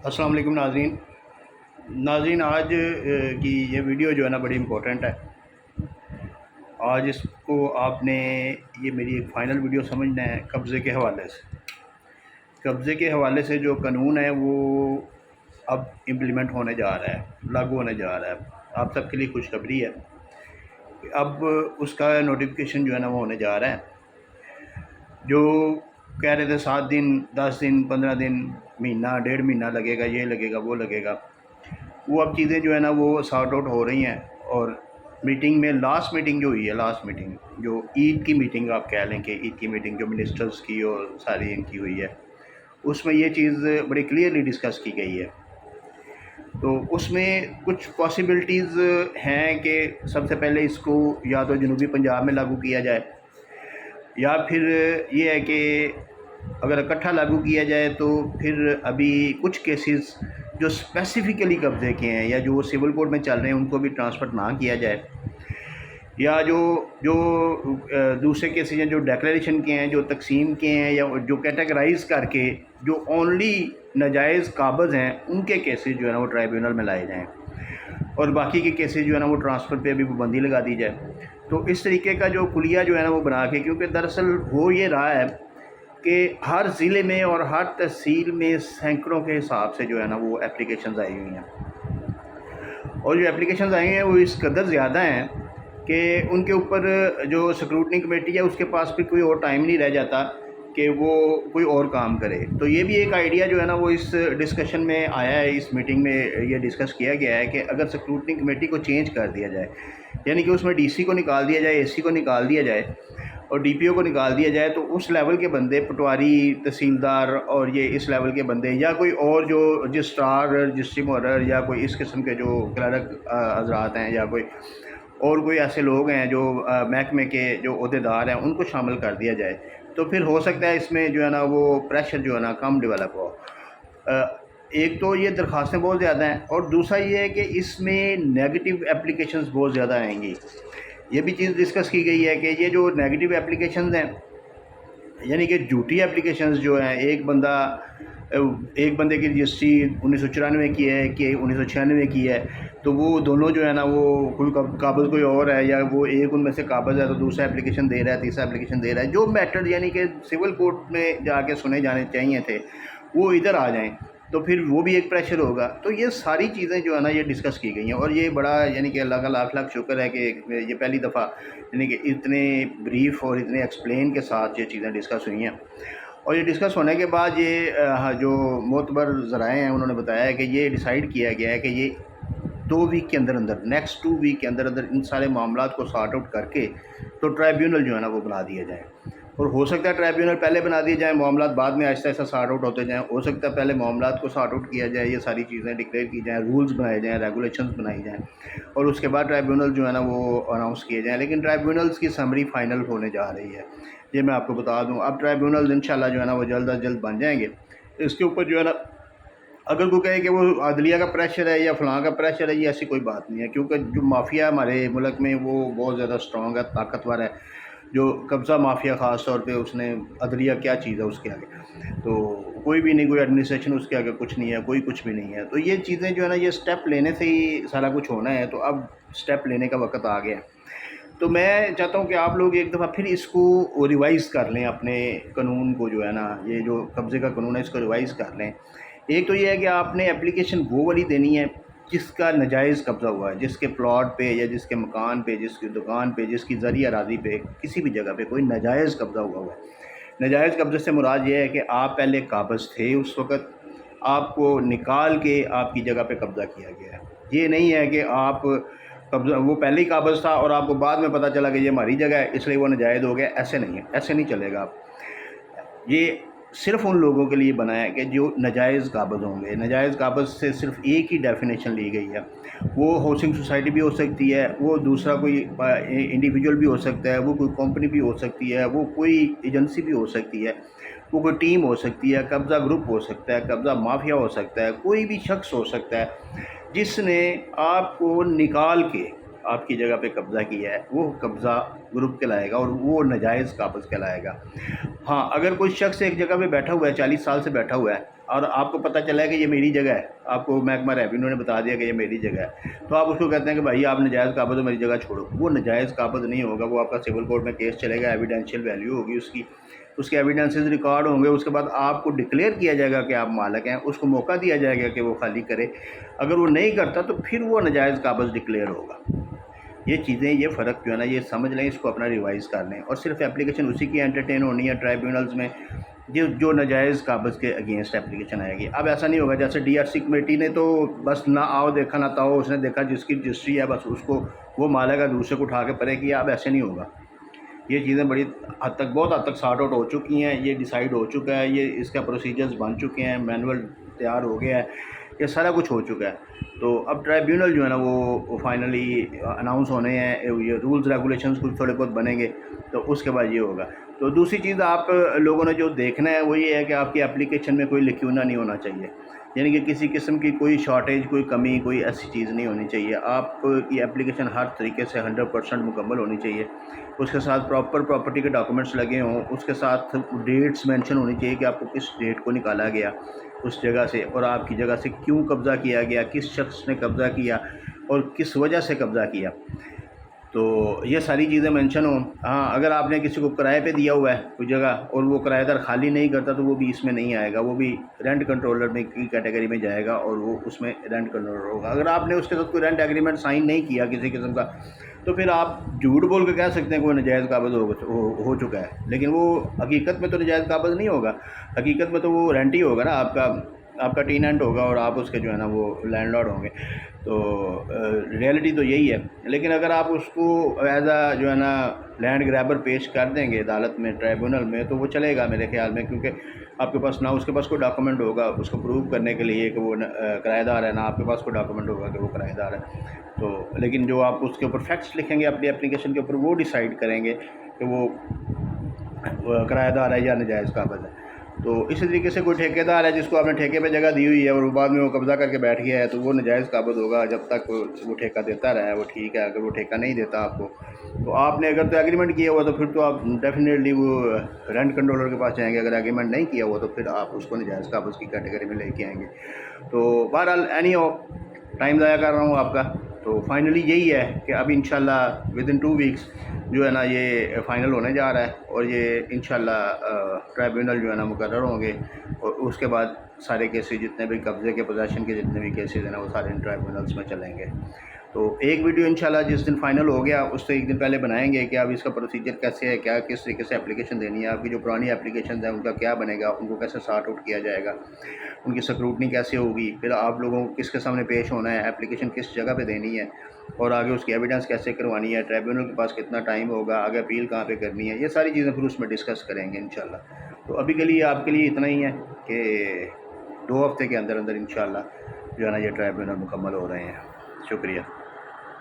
अस्सलाम वालेकुम नाज़रीन आज की ये वीडियो जो है ना बड़ी इम्पोर्टेंट है। आज इसको आपने ये मेरी एक फ़ाइनल वीडियो समझना है। कब्ज़े के हवाले से जो कानून है वो अब इम्प्लीमेंट होने जा रहा है, लागू होने जा रहा है। आप सबके लिए खुशखबरी है कि अब उसका नोटिफिकेशन जो है ना वो होने जा रहा है। जो कह रहे थे 7 दिन, 10 दिन, 15 दिन, महीना, डेढ़ महीना लगेगा, ये लगेगा, वो लगेगा, वो अब चीज़ें जो है ना वो सॉर्ट आउट हो रही हैं। और मीटिंग में लास्ट मीटिंग जो हुई है, लास्ट मीटिंग जो ईद की मीटिंग आप कह लें कि ईद की मीटिंग जो मिनिस्टर्स की और सारी इनकी हुई है, उसमें ये चीज़ बड़ी क्लियरली डिस्कस की गई है। तो उसमें कुछ पॉसिबिलिटीज़ हैं कि सबसे पहले इसको या तो जनूबी पंजाब में लागू किया जाए, या फिर ये है कि अगर इकट्ठा लागू किया जाए तो फिर अभी कुछ केसेस जो स्पेसिफिकली कब्ज़े के हैं या जो सिविल कोर्ट में चल रहे हैं उनको भी ट्रांसफ़र ना किया जाए, या जो जो दूसरे केसेस हैं जो डिक्लेरेशन के हैं, जो तकसीम के हैं, या जो कैटेगराइज करके जो ओनली नाजायज़ काबज़ हैं उनके केसेस जो है ना वो ट्राइब्यूनल में लाए जाएँ, और बाकी के केसेस जो है ना वो ट्रांसफ़र पे अभी पाबंदी लगा दी जाए। तो इस तरीके का जो कुलिया जो है ना वो बना के, क्योंकि दरअसल हो ये रहा है कि हर ज़िले में और हर तहसील में सैकड़ों के हिसाब से जो है ना वो एप्लीकेशंस आई हुई हैं, और जो एप्लीकेशंस आई हैं वो इस कदर ज़्यादा हैं कि उनके ऊपर जो स्क्रूटनी कमेटी है उसके पास भी कोई और टाइम नहीं रह जाता कि वो कोई और काम करे। तो ये भी एक आइडिया जो है ना वो इस डिस्कशन में आया है, इस मीटिंग में ये डिस्कस किया गया है कि अगर स्क्रूटनी कमेटी को चेंज कर दिया जाए, यानी कि उसमें डीसी को निकाल दिया जाए, एसी को निकाल दिया जाए और डीपीओ को निकाल दिया जाए, तो उस लेवल के बंदे, पटवारी, तहसीलदार और ये इस लेवल के बंदे, या कोई और जो रजिस्ट्रार, रजिस्ट्री मोहर्र, या कोई इस किस्म के जो क्लर्क हजरात हैं, या कोई और कोई ऐसे लोग हैं जो महकमे के जो ओहदेदार हैं, उनको शामिल कर दिया जाए, तो फिर हो सकता है इसमें जो है ना वो प्रेशर जो है ना कम डेवलप हो। एक तो ये दरख्वास्तें बहुत ज़्यादा हैं, और दूसरा ये है कि इसमें नेगेटिव एप्लीकेशंस बहुत ज़्यादा आएंगी। ये भी चीज़ डिस्कस की गई है कि ये जो नेगेटिव एप्लीकेशंस हैं, यानी कि झूठी एप्लीकेशंस जो हैं, एक बंदे की रजिस्ट्री 1994 की है कि 1996 की है, तो वो दोनों जो है ना वो कोई काबज़ कोई और है, या वो एक उनमें से काबज़ है तो दूसरा एप्लीकेशन दे रहा है, तीसरा एप्लीकेशन दे रहा है, जो मैटर यानी कि सिविल कोर्ट में जाके सुने जाने चाहिए थे वो इधर आ जाएं, तो फिर वो भी एक प्रेशर होगा। तो ये सारी चीज़ें जो है ना ये डिस्कस की गई हैं, और ये बड़ा यानी कि अल्लाह का लाख लाख शुक्र है कि ये पहली दफ़ा यानी कि इतने ब्रीफ और इतने एक्सप्लेन के साथ ये चीज़ें डिस्कस हुई हैं। और ये डिस्कस होने के बाद ये जो मोतबर ज़राए हैं उन्होंने बताया है कि ये डिसाइड किया गया है कि ये 2 वीक के अंदर अंदर, नेक्स्ट 2 वीक के अंदर अंदर इन सारे मामलात को सॉर्ट आउट करके तो ट्राइब्यूनल जो है ना वो बना दिए जाएँ। और हो सकता है ट्राइब्यूनल पहले बना दिए जाएँ, मामलात बाद में आहिस्ता आहिस्ता सॉर्ट आउट होते जाएँ। हो सकता है पहले मामलात को सॉर्ट आउट किया जाए, ये सारी चीज़ें डिक्लेयर की जाएँ, रूल्स बनाए जाएँ, रेगुलेशंस बनाई जाएँ, और उसके बाद ट्राइब्यूनल जो है ना वो अनाउंस किए जाएँ। लेकिन ट्राइब्यूनल्स की समरी फाइनल होने जा रही है, ये मैं आपको बता दूँ। अब ट्राइब्यूनल इंशाल्लाह जो है ना वो जल्द अज जल्द बन जाएंगे। इसके ऊपर जो है ना, अगर कोई कहे कि वो अदलिया का प्रेशर है या फ़लाँ का प्रेशर है, ये ऐसी कोई बात नहीं है, क्योंकि जो माफिया हमारे मुल्क में वो बहुत ज़्यादा स्ट्रॉन्ग है, ताकतवर है। जो कब्ज़ा माफिया ख़ास तौर पे, उसने अदलिया क्या चीज़ है उसके आगे, तो कोई भी नहीं, कोई एडमिनिस्ट्रेशन उसके आगे कुछ नहीं है, कोई कुछ भी नहीं है। तो ये चीज़ें जो है ना ये स्टेप लेने से ही सारा कुछ होना है, तो अब स्टेप लेने का वक्त आ गया है। तो मैं चाहता हूँ कि आप लोग एक दफ़ा फिर इसको रिवाइज़ कर लें, अपने कानून को जो है ना, ये जो कब्ज़े का कानून है इसको रिवाइज़ कर लें। एक तो ये है कि आपने एप्लीकेशन वो वाली देनी है जिसका नाजायज़ कब्ज़ा हुआ है, जिसके प्लॉट पे या जिसके मकान पे, जिसकी दुकान पे, जिसकी ज़रिया अराज़ी पे, किसी भी जगह पे कोई नाजायज़ कब्ज़ा हुआ है। नाजायज़ कब्ज़े से मुराद ये है कि आप पहले काबज़ थे उस वक़्त, आपको निकाल के आपकी जगह पे कब्ज़ा किया गया है। ये नहीं है कि आप कब्ज़ा, वो पहले ही काबज़ था और आपको बाद में पता चला कि ये हमारी जगह है इसलिए वो नाजायज़ हो गया। ऐसे नहीं है, ऐसे नहीं चलेगा। ये सिर्फ़ उन लोगों के लिए बना है कि जो नाजायज़ काबज़ होंगे। नाजायज़ काबज़ से सिर्फ़ एक ही डेफिनेशन ली गई है, वो हाउसिंग सोसाइटी भी हो सकती है, वो दूसरा कोई इंडिविजुअल भी हो सकता है, वो कोई कंपनी भी हो सकती है, वो कोई एजेंसी भी हो सकती है, वो कोई टीम हो सकती है, कब्ज़ा ग्रुप हो सकता है, कब्ज़ा माफिया हो सकता है, कोई भी शख्स हो सकता है जिसने आपको निकाल के आपकी जगह पे कब्ज़ा किया है, वो कब्ज़ा ग्रुप कहलाएगा और वो नाजायज़ काबज़ कहलाएगा। हाँ, अगर कोई शख्स एक जगह पे बैठा हुआ है, 40 साल से बैठा हुआ है, اور آپ کو پتہ چلا ہے کہ یہ میری جگہ ہے، آپ کو محکمہ ریونیو نے بتا دیا کہ یہ میری جگہ ہے، تو آپ اس کو کہتے ہیں کہ بھائی آپ ناجائز قابض ہو، میری جگہ چھوڑو. وہ ناجائز قابض نہیں ہوگا، وہ آپ کا سول کورٹ میں کیس چلے گا، ایویڈینشیل ویلیو ہوگی اس کے ایویڈنسز ریکارڈ ہوں گے. اس کے بعد آپ کو ڈکلیئر کیا جائے گا کہ آپ مالک ہیں، اس کو موقع دیا جائے گا کہ وہ خالی کرے. اگر وہ نہیں کرتا تو پھر وہ ناجائز قابض ڈکلیئر ہوگا. یہ چیزیں، یہ فرق جو ہے نا، یہ سمجھ لیں، اس کو اپنا ریوائز کر لیں. اور صرف اپلیکیشن اسی کی انٹرٹین ہونی ہے ٹرائیبیونلز میں جو ناجائز قابض کے اگینسٹ اپلیکیشن آئے گی. اب ایسا نہیں ہوگا جیسے ڈی آر سی کمیٹی نے تو بس نہ آؤ دیکھا نہ تاؤ، اس نے دیکھا جس کی رجسٹری ہے بس اس کو وہ مالک ہے، دوسرے کو اٹھا کے پرے کیا. اب ایسے نہیں ہوگا. یہ چیزیں بڑی حد تک، بہت حد تک سارٹ آؤٹ ہو چکی ہیں. یہ ڈیسائیڈ ہو چکا ہے، یہ اس کا پروسیجرز بن چکے ہیں، مینول تیار ہو گیا ہے، یہ سارا کچھ ہو چکا ہے. تو اب ٹرائیبیونل جو ہے نا وہ فائنلی اناؤنس ہونے ہیں. یہ رولز ریگولیشنز کچھ تھوڑے بہت بنیں گے تو اس کے بعد یہ ہوگا. تو دوسری چیز آپ لوگوں نے جو دیکھنا ہے وہ یہ ہے کہ آپ کی اپلیکیشن میں کوئی لیکیونا نہیں ہونا چاہیے، یعنی کہ کسی قسم کی کوئی شارٹیج، کوئی کمی، کوئی ایسی چیز نہیں ہونی چاہیے. آپ کی اپلیکیشن ہر طریقے سے 100% مکمل ہونی چاہیے. اس کے ساتھ پراپرٹی کے ڈاکومنٹس لگے ہوں، اس کے ساتھ ڈیٹس مینشن ہونی چاہیے کہ آپ کو کس ڈیٹ کو نکالا گیا اس جگہ سے، اور آپ کی جگہ سے کیوں قبضہ کیا گیا، کس شخص نے قبضہ کیا اور کس وجہ سے قبضہ کیا. تو یہ ساری چیزیں مینشن ہوں. ہاں، اگر آپ نے کسی کو کرائے پہ دیا ہوا ہے کوئی جگہ اور وہ کرایہ دار خالی نہیں کرتا تو وہ بھی اس میں نہیں آئے گا، وہ بھی رینٹ کنٹرولر میں کی کیٹیگری میں جائے گا اور وہ اس میں رینٹ کنٹرولر ہوگا. اگر آپ نے اس کے ساتھ کوئی رینٹ ایگریمنٹ سائن نہیں کیا کسی قسم کا تو پھر آپ جھوٹ بول کے کہہ سکتے ہیں کہ وہ ناجائز قابض ہو چکا ہے، لیکن وہ حقیقت میں تو ناجائز قابض نہیں ہوگا. حقیقت میں تو وہ رینٹ ہی ہوگا نا، آپ کا ٹیننٹ ہوگا اور آپ اس کے جو ہے نا وہ لینڈ لارڈ ہوں گے. تو ریئلٹی تو یہی ہے. لیکن اگر آپ اس کو ایز اے جو ہے نا لینڈ گریبر پیش کر دیں گے عدالت میں، ٹرائیبیونل میں، تو وہ چلے گا میرے خیال میں، کیونکہ آپ کے پاس نہ اس کے پاس کوئی ڈاکومنٹ ہوگا اس کو پروو کرنے کے لیے کہ وہ کرایہ دار ہے، نہ آپ کے پاس کوئی ڈاکومنٹ ہوگا کہ وہ کرایہ دار ہے. تو لیکن جو آپ اس کے اوپر فیکٹس لکھیں گے اپنی اپلیکیشن کے اوپر، وہ ڈیسائیڈ کریں گے کہ وہ کرایہ دار ہے یا ناجائز قابض ہے. تو اسی طریقے سے کوئی ٹھیکے دار ہے جس کو آپ نے ٹھیکے پہ جگہ دی ہوئی ہے اور بعد میں وہ قبضہ کر کے بیٹھ گیا ہے تو وہ ناجائز قابض ہوگا جب تک وہ ٹھیکہ دیتا رہا ہے. وہ ٹھیک ہے، اگر وہ ٹھیکہ نہیں دیتا آپ کو تو آپ نے اگر تو ایگریمنٹ کیا ہوا تو پھر تو آپ ڈیفینیٹلی وہ رینٹ کنٹرولر کے پاس جائیں گے. اگر ایگریمنٹ نہیں کیا ہوا تو پھر آپ اس کو ناجائز قابض کی کیٹیگری میں لے کے آئیں گے. تو بہرحال اینی ہو، ٹائم ضائع کر رہا ہوں آپ کا. تو فائنلی یہی ہے کہ اب انشاءاللہ ودن 2 ویکس جو ہے نا یہ فائنل ہونے جا رہا ہے اور یہ انشاءاللہ ٹرائیبیونل جو ہے نا مقرر ہوں گے اور اس کے بعد سارے کیسز جتنے بھی قبضے کے، پوزیشن کے جتنے بھی کیسز ہیں نا وہ سارے ٹرائیبیونلز میں چلیں گے. تو ایک ویڈیو انشاءاللہ جس دن فائنل ہو گیا اس سے ایک دن پہلے بنائیں گے کہ اب اس کا پروسیجر کیسے ہے، کیا کس طریقے سے اپلیکیشن دینی ہے، آپ کی جو پرانی اپلیکیشنز ہیں ان کا کیا بنے گا، ان کو کیسے سارٹ آؤٹ کیا جائے گا، ان کی سکروٹنی کیسے ہوگی، پھر آپ لوگوں کو کس کے سامنے پیش ہونا ہے، اپلیکیشن کس جگہ پہ دینی ہے اور آگے اس کی ایویڈنس کیسے کروانی ہے، ٹرائیبیونل کے پاس کتنا ٹائم ہوگا، آگے اپیل کہاں پہ کرنی ہے، یہ ساری چیزیں پھر اس میں ڈسکس کریں گے انشاءاللہ. تو ابھی کے لیے آپ کے لیے اتنا ہی ہے کہ 2 ہفتے کے اندر اندر انشاءاللہ جو ہے نا یہ ٹرائیبیونل مکمل ہو رہے ہیں. شکریہ.